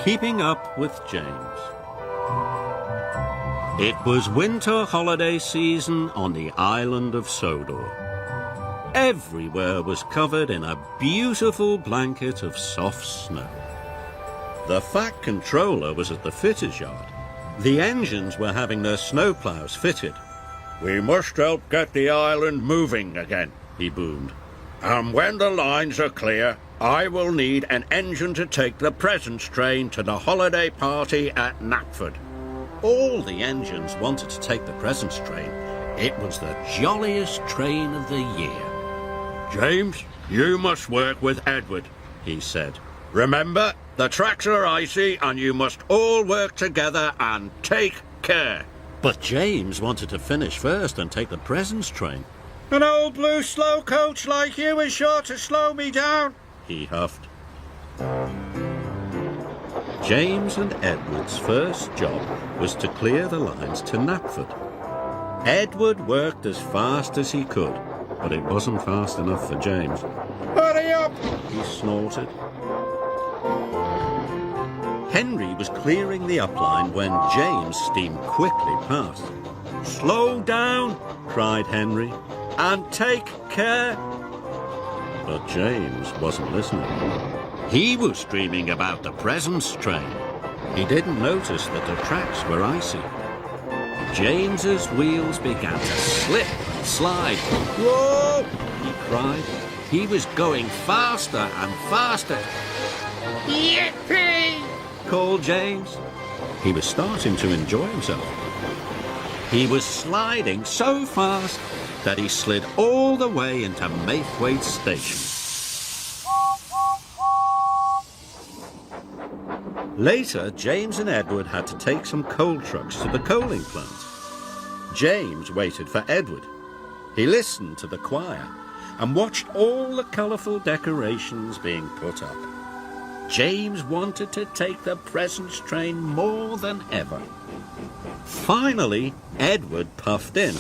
Keeping Up with James. It was winter holiday season on the island of Sodor. Everywhere was covered in a beautiful blanket of soft snow. The Fat Controller was at the fitter's yard. The engines were having their snowplows fitted. "We must help get the island moving again," he boomed. "And when the lines are clear, I will need an engine to take the presents train to the holiday party at Knapford." All the engines wanted to take the presents train. It was the jolliest train of the year. "James, you must work with Edward," he said. "Remember, the tracks are icy and you must all work together and take care." But James wanted to finish first and take the presents train. "An old blue slow coach like you is sure to slow me down," he huffed. James and Edward's first job was to clear the lines to Knapford. Edward worked as fast as he could, but it wasn't fast enough for James. "Hurry up!" he snorted. Henry was clearing the upline when James steamed quickly past. "Slow down!" cried Henry, "and take care!" But James wasn't listening. He was dreaming about the presents train. He didn't notice that the tracks were icy. James's wheels began to slip and slide. "Whoa!" he cried. He was going faster and faster. "Yippee!" called James. He was starting to enjoy himself. He was sliding so fast that he slid all the way into Maithwaite Station. Later, James and Edward had to take some coal trucks to the coaling plant. James waited for Edward. He listened to the choir and watched all the colourful decorations being put up. James wanted to take the presents train more than ever. Finally, Edward puffed in.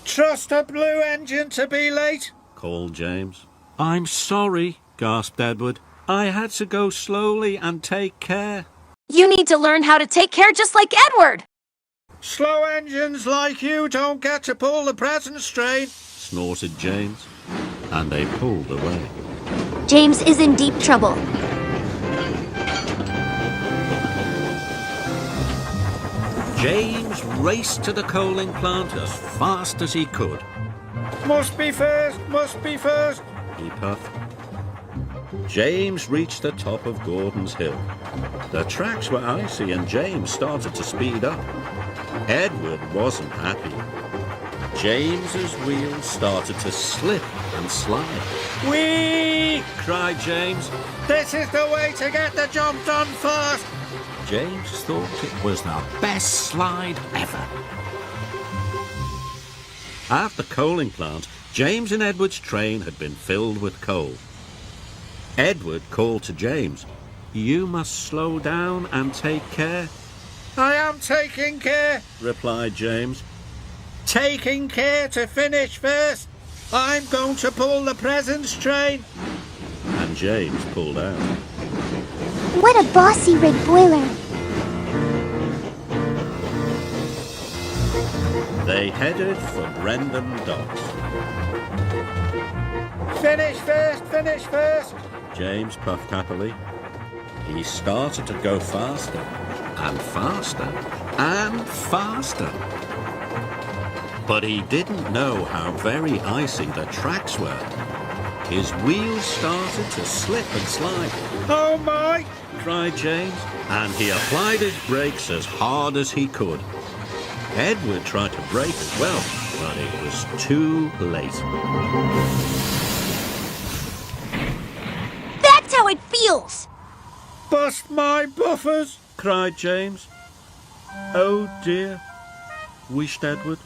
"Trust a blue engine to be late," called James. "I'm sorry," gasped Edward. "I had to go slowly and take care." You need to learn how to take care just like Edward. "Slow engines like you don't get to pull the presents train," snorted James. And they pulled away. James is in deep trouble. James raced to the coaling plant as fast as he could. Must be first," he puffed. James reached the top of Gordon's Hill. The tracks were icy and James started to speed up. Edward wasn't happy. James's wheels started to slip and slide. "Whee!" cried James. "This is the way to get the job done first." James thought it was the best slide ever. At the coaling plant, James and Edward's train had been filled with coal. Edward called to James. "You must slow down and take care." "I am taking care," replied James. "Taking care to finish first. I'm going to pull the presents train." And James pulled out. What a bossy rig boiler. They headed for Brendam Docks. Finish first. James puffed happily. He started to go faster and faster and faster. But he didn't know how very icy the tracks were. His wheels started to slip and slide. "Oh my!" cried James, and he applied his brakes as hard as he could. Edward tried to brake as well, but it was too late. That's how it feels. "Bust my buffers!" cried James. "Oh dear," wished Edward.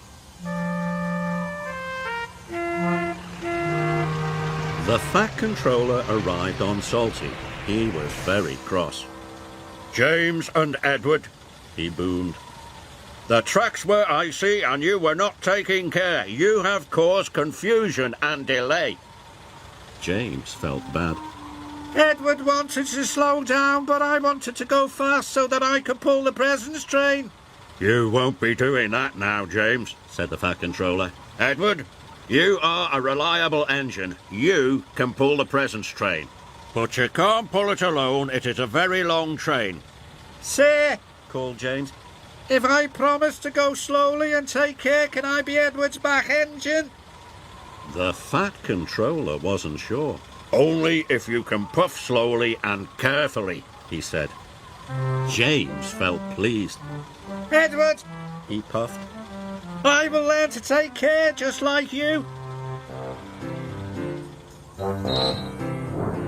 The Fat Controller arrived on Salty. He was very cross. "James and Edward," he boomed. "The tracks were icy and you were not taking care. You have caused confusion and delay." James felt bad. Edward wanted to slow down, but I wanted to go fast so that I could pull the presents train. You won't be doing that now, James, said the Fat Controller. Edward, you are a reliable engine. You can pull the presents train. But you can't pull it alone. It is a very long train. Sir, Called James. if I promise to go slowly and take care, can I be Edward's back engine? The Fat Controller wasn't sure. Only if you can puff slowly and carefully, he said. James felt pleased. Edward, He puffed. I will learn to take care just like you.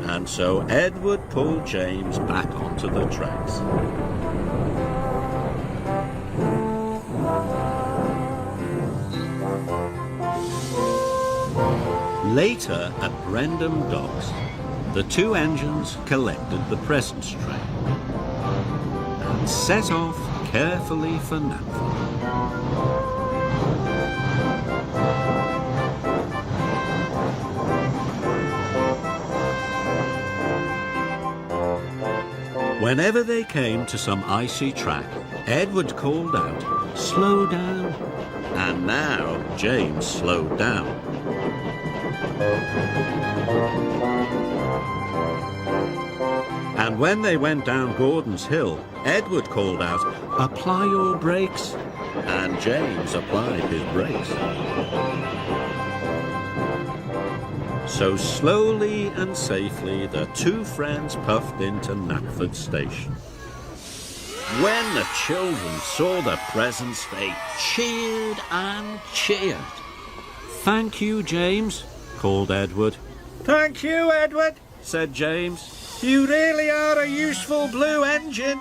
And so Edward pulled James back onto the tracks. Later, at Brendam Docks, the two engines collected the presents train and set off carefully for Knapford. Whenever they came to some icy track, Edward called out, "Slow down." And now James slowed down. And when they went down Gordon's Hill, Edward called out, "Apply your brakes." And James applied his brakes. So slowly and safely the two friends puffed into Knapford Station. When the children saw the presents, they cheered and cheered. "Thank you, James," called Edward. Thank you, Edward, Said James. you really are a useful blue engine.